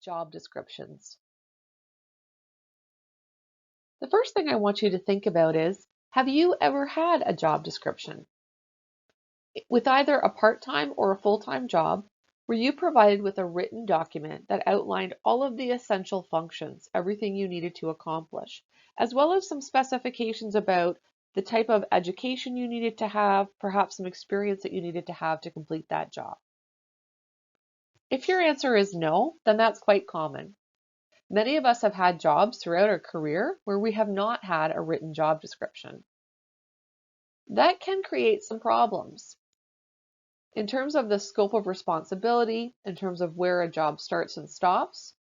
job descriptions. The first thing I want you to think about is, have you ever had a job description? With either a part-time or a full-time job, were you provided with a written document that outlined all of the essential functions, everything you needed to accomplish, as well as some specifications about the type of education you needed to have, perhaps some experience that you needed to have to complete that job? If your answer is no, then that's quite common. Many of us have had jobs throughout our career where we have not had a written job description. That can create some problems. In terms of the scope of responsibility, in terms of where a job starts and stops,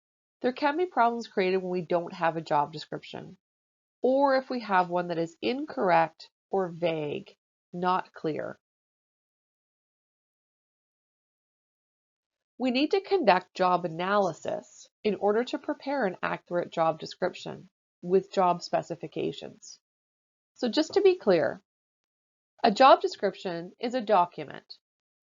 there can be problems created when we don't have a job description, or if we have one that is incorrect or vague, not clear. We need to conduct job analysis in order to prepare an accurate job description with job specifications. So just to be clear, a job description is a document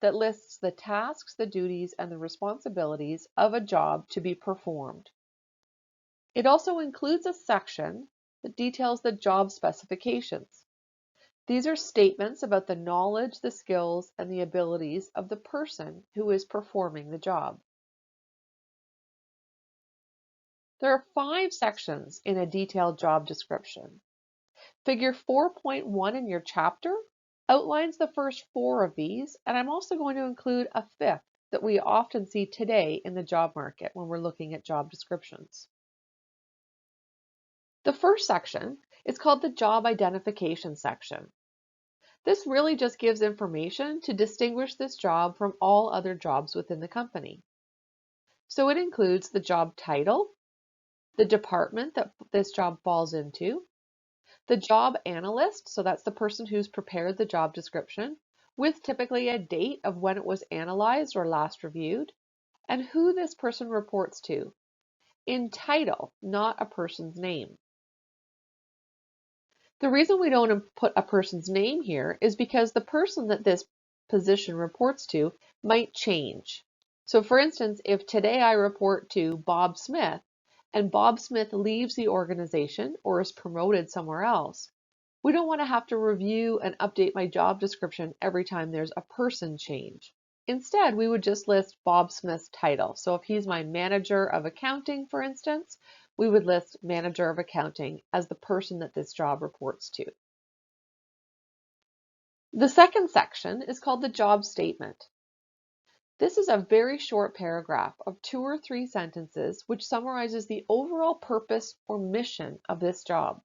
that lists the tasks, the duties, and the responsibilities of a job to be performed. It also includes a section that details the job specifications. These are statements about the knowledge, the skills, and the abilities of the person who is performing the job. There are 5 sections in a detailed job description. Figure 4.1 in your chapter outlines the first 4 of these, and I'm also going to include a 5th that we often see today in the job market when we're looking at job descriptions. The first section is called the job identification section. This really just gives information to distinguish this job from all other jobs within the company. So it includes the job title, the department that this job falls into, the job analyst, so that's the person who's prepared the job description, with typically a date of when it was analyzed or last reviewed, and who this person reports to, in title, not a person's name. The reason we don't put a person's name here is because the person that this position reports to might change. So for instance, if today I report to Bob Smith and Bob Smith leaves the organization or is promoted somewhere else, we don't want to have to review and update my job description every time there's a person change. Instead, we would just list Bob Smith's title. So if he's my manager of accounting, for instance, we would list manager of accounting as the person that this job reports to. The second section is called the job statement. This is a very short paragraph of 2 or 3 sentences which summarizes the overall purpose or mission of this job.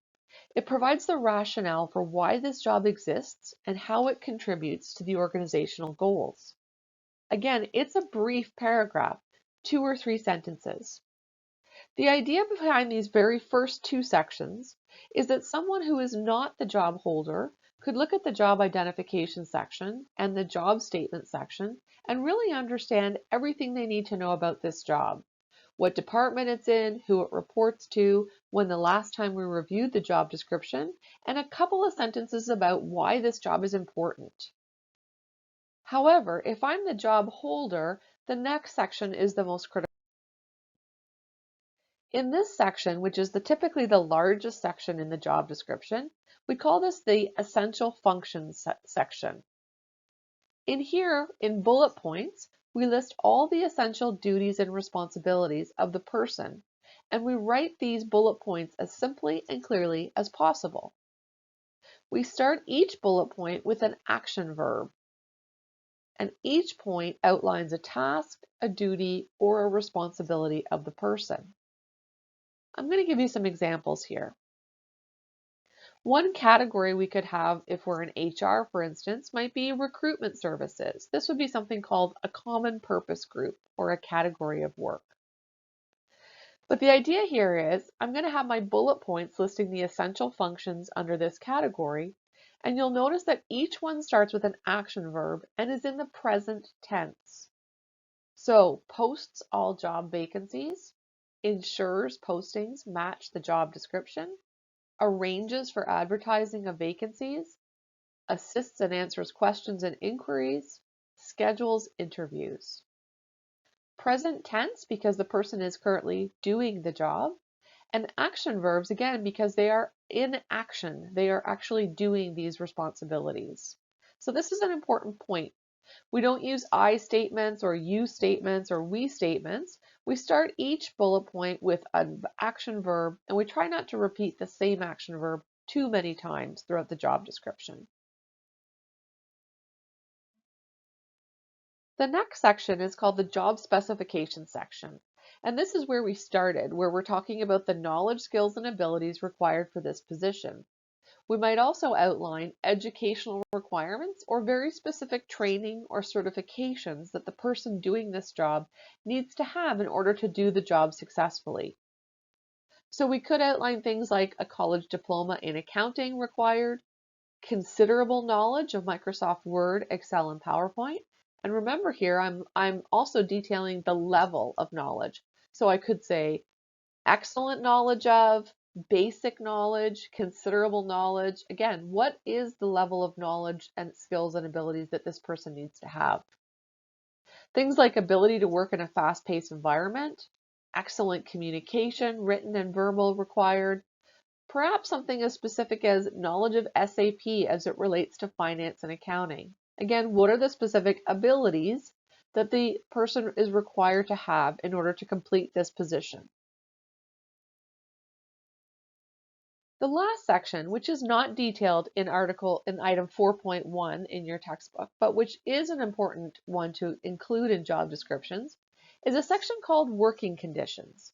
It provides the rationale for why this job exists and how it contributes to the organizational goals. Again, it's a brief paragraph, 2 or 3 sentences. The idea behind these very first 2 sections is that someone who is not the job holder could look at the job identification section and the job statement section and really understand everything they need to know about this job. What department it's in, who it reports to, when the last time we reviewed the job description, and a couple of sentences about why this job is important. However, if I'm the job holder, the next section is the most critical. In this section, which is typically the largest section in the job description, we call this the essential functions section. In here, in bullet points, we list all the essential duties and responsibilities of the person, and we write these bullet points as simply and clearly as possible. We start each bullet point with an action verb, and each point outlines a task, a duty, or a responsibility of the person. I'm going to give you some examples here. One category we could have if we're in HR, for instance, might be recruitment services. This would be something called a common purpose group or a category of work. But the idea here is I'm going to have my bullet points listing the essential functions under this category, and you'll notice that each one starts with an action verb and is in the present tense. So posts all job vacancies, ensures postings match the job description, arranges for advertising of vacancies, assists and answers questions and inquiries, schedules interviews. present tense because the person is currently doing the job, and action verbs, again, because they are in action. They are actually doing these responsibilities. So this is an important point. We don't use I statements or you statements or we statements. We start each bullet point with an action verb, and we try not to repeat the same action verb too many times throughout the job description. The next section is called the job specification section. And this is where we started, where we're talking about the knowledge, skills, and abilities required for this position. We might also outline educational requirements or very specific training or certifications that the person doing this job needs to have in order to do the job successfully. So we could outline things like a college diploma in accounting required, considerable knowledge of Microsoft Word, Excel, and PowerPoint. And remember here, I'm also detailing the level of knowledge. So I could say excellent knowledge of, basic knowledge, considerable knowledge. Again, what is the level of knowledge and skills and abilities that this person needs to have? Things like ability to work in a fast-paced environment, excellent communication, written and verbal required, perhaps something as specific as knowledge of SAP as it relates to finance and accounting. Again, what are the specific abilities that the person is required to have in order to complete this position? The last section, which is not detailed in item 4.1 in your textbook, but which is an important one to include in job descriptions, is a section called working conditions.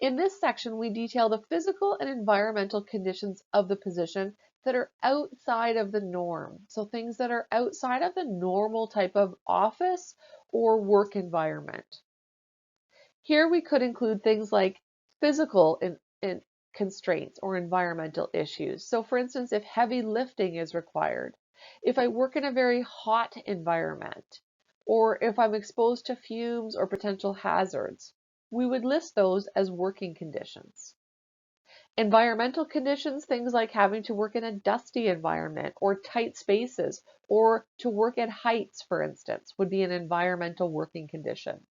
In this section, we detail the physical and environmental conditions of the position that are outside of the norm. So things that are outside of the normal type of office or work environment. Here we could include things like physical constraints or environmental issues. So for instance, if heavy lifting is required, if I work in a very hot environment, or if I'm exposed to fumes or potential hazards, we would list those as working conditions. Environmental conditions, things like having to work in a dusty environment or tight spaces, or to work at heights, for instance, would be an environmental working condition.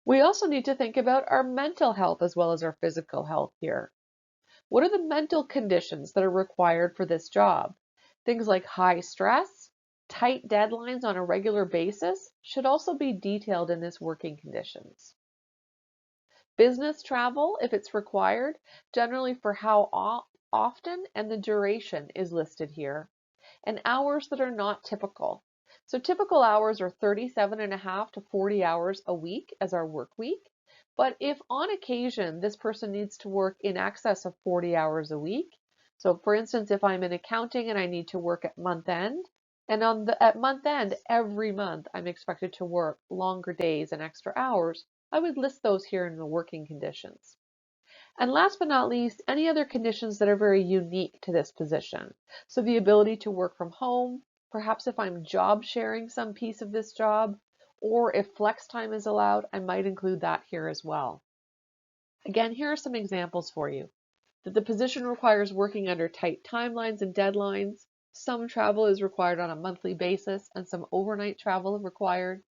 We also need to think about our mental health as well as our physical health here. What are the mental conditions that are required for this job? Things like high stress, tight deadlines on a regular basis should also be detailed in this working conditions. Business travel, if it's required, generally for how often and the duration is listed here. And hours that are not typical. So typical hours are 37.5 to 40 hours a week as our work week. But if on occasion this person needs to work in excess of 40 hours a week, so for instance, if I'm in accounting and I need to work at month end, and at month end every month I'm expected to work longer days and extra hours, I would list those here in the working conditions. And last but not least, any other conditions that are very unique to this position. So the ability to work from home, perhaps if I'm job sharing some piece of this job, or if flex time is allowed, I might include that here as well. Again, here are some examples for you. That the position requires working under tight timelines and deadlines. Some travel is required on a monthly basis and some overnight travel required.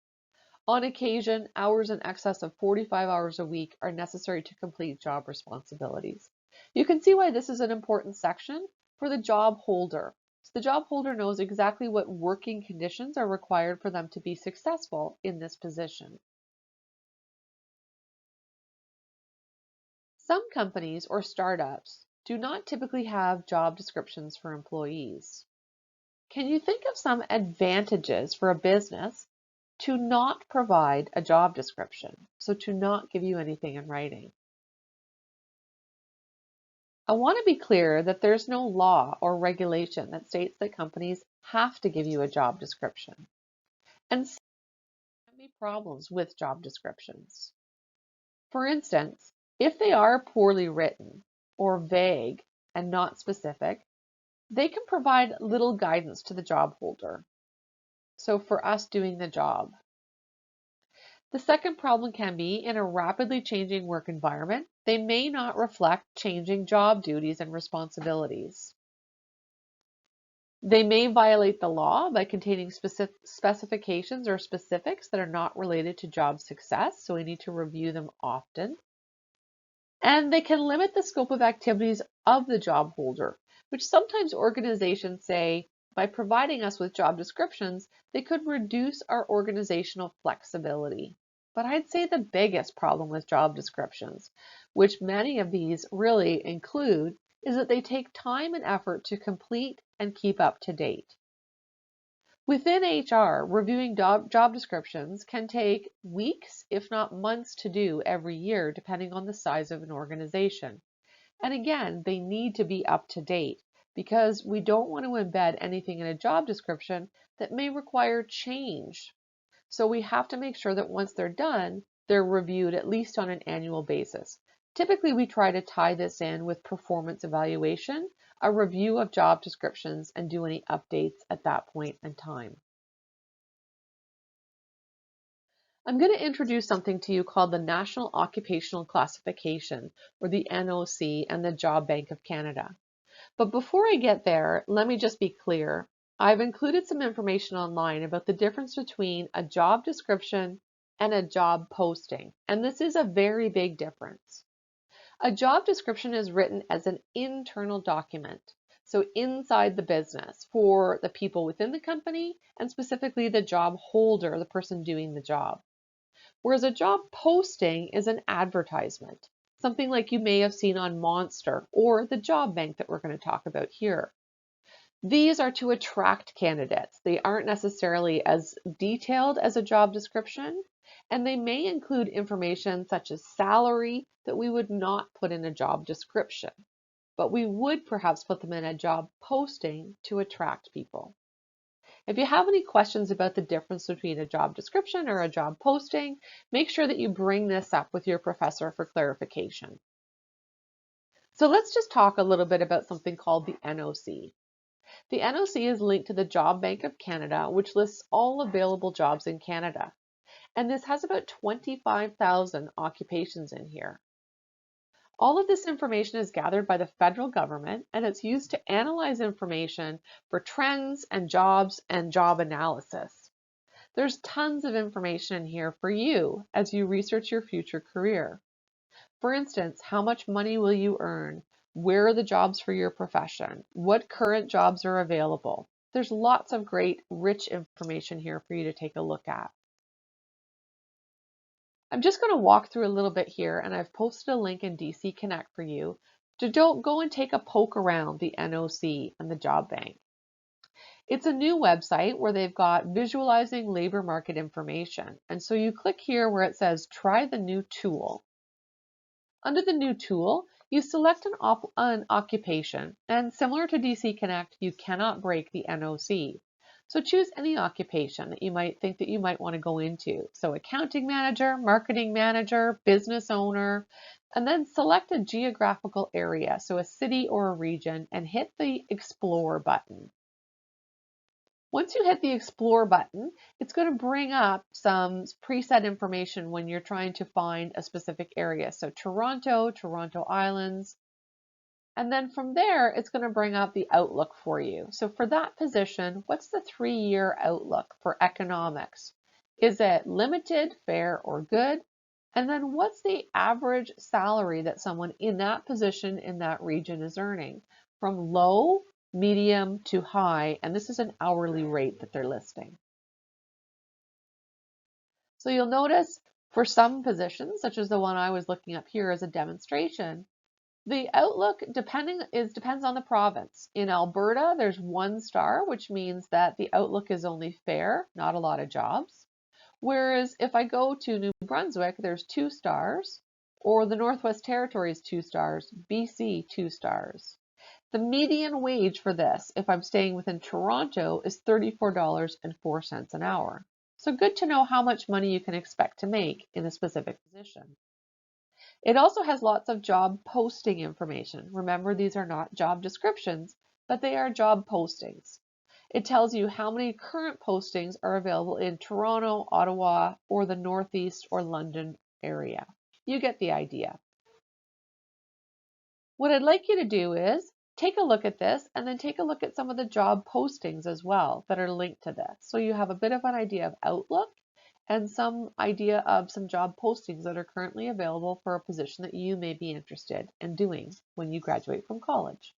On occasion, hours in excess of 45 hours a week are necessary to complete job responsibilities. You can see why this is an important section for the job holder. So the job holder knows exactly what working conditions are required for them to be successful in this position. Some companies or startups do not typically have job descriptions for employees. Can you think of some advantages for a business to not provide a job description, so to not give you anything in writing? I want to be clear that there's no law or regulation that states that companies have to give you a job description. And there can be problems with job descriptions. For instance, if they are poorly written or vague and not specific, they can provide little guidance to the job holder. So for us doing the job. The second problem can be in a rapidly changing work environment, they may not reflect changing job duties and responsibilities. They may violate the law by containing specifications or specifics that are not related to job success, so we need to review them often. And they can limit the scope of activities of the job holder, which sometimes organizations say by providing us with job descriptions, they could reduce our organizational flexibility. But I'd say the biggest problem with job descriptions, which many of these really include, is that they take time and effort to complete and keep up to date. Within HR, reviewing job descriptions can take weeks, if not months, to do every year, depending on the size of an organization. And again, they need to be up to date because we don't want to embed anything in a job description that may require change. So we have to make sure that once they're done, they're reviewed at least on an annual basis. Typically, we try to tie this in with performance evaluation, a review of job descriptions, and do any updates at that point in time. I'm going to introduce something to you called the National Occupational Classification, or the NOC, and the Job Bank of Canada. But before I get there, let me just be clear. I've included some information online about the difference between a job description and a job posting, and this is a very big difference. A job description is written as an internal document, so inside the business for the people within the company and specifically the job holder, the person doing the job. Whereas a job posting is an advertisement, something like you may have seen on Monster or the job bank that we're going to talk about here. These are to attract candidates. They aren't necessarily as detailed as a job description, and they may include information such as salary that we would not put in a job description, but we would perhaps put them in a job posting to attract people. If you have any questions about the difference between a job description or a job posting, make sure that you bring this up with your professor for clarification. So let's just talk a little bit about something called the NOC. The NOC is linked to the Job Bank of Canada, which lists all available jobs in Canada. And this has about 25,000 occupations in here. All of this information is gathered by the federal government, and it's used to analyze information for trends and job analysis. There's tons of information in here for you as you research your future career. For instance, how much money will you earn? Where are the jobs for your profession? What current jobs are available? There's lots of great, rich information here for you to take a look at. I'm just going to walk through a little bit here, and I've posted a link in DC Connect for you to go and take a poke around the NOC and the job bank. It's a new website where they've got visualizing labor market information. And so you click here where it says try the new tool. Under the new tool, you select an occupation, and similar to DC Connect, you cannot break the NOC. So choose any occupation that you might think that you might want to go into. So accounting manager, marketing manager, business owner, and then select a geographical area, so a city or a region, and hit the Explore button. Once you hit the Explore button, it's going to bring up some preset information when you're trying to find a specific area. So Toronto, Toronto Islands, and then from there, it's going to bring up the outlook for you. So for that position, what's the 3-year outlook for economics? Is it limited, fair, or good? And then what's the average salary that someone in that position in that region is earning? From low, medium to high, and this is an hourly rate that they're listing. So you'll notice for some positions, such as the one I was looking up here as a demonstration, the outlook depends on the province. In Alberta, there's 1 star, which means that the outlook is only fair, not a lot of jobs. Whereas if I go to New Brunswick, there's 2 stars, or the Northwest Territories 2 stars, BC 2 stars. The median wage for this, if I'm staying within Toronto, is $34.04 an hour. So good to know how much money you can expect to make in a specific position. It also has lots of job posting information. Remember, these are not job descriptions, but they are job postings. It tells you how many current postings are available in Toronto, Ottawa, or the Northeast or London area. You get the idea. What I'd like you to do is take a look at this and then take a look at some of the job postings as well that are linked to this. So you have a bit of an idea of Outlook and some idea of some job postings that are currently available for a position that you may be interested in doing when you graduate from college.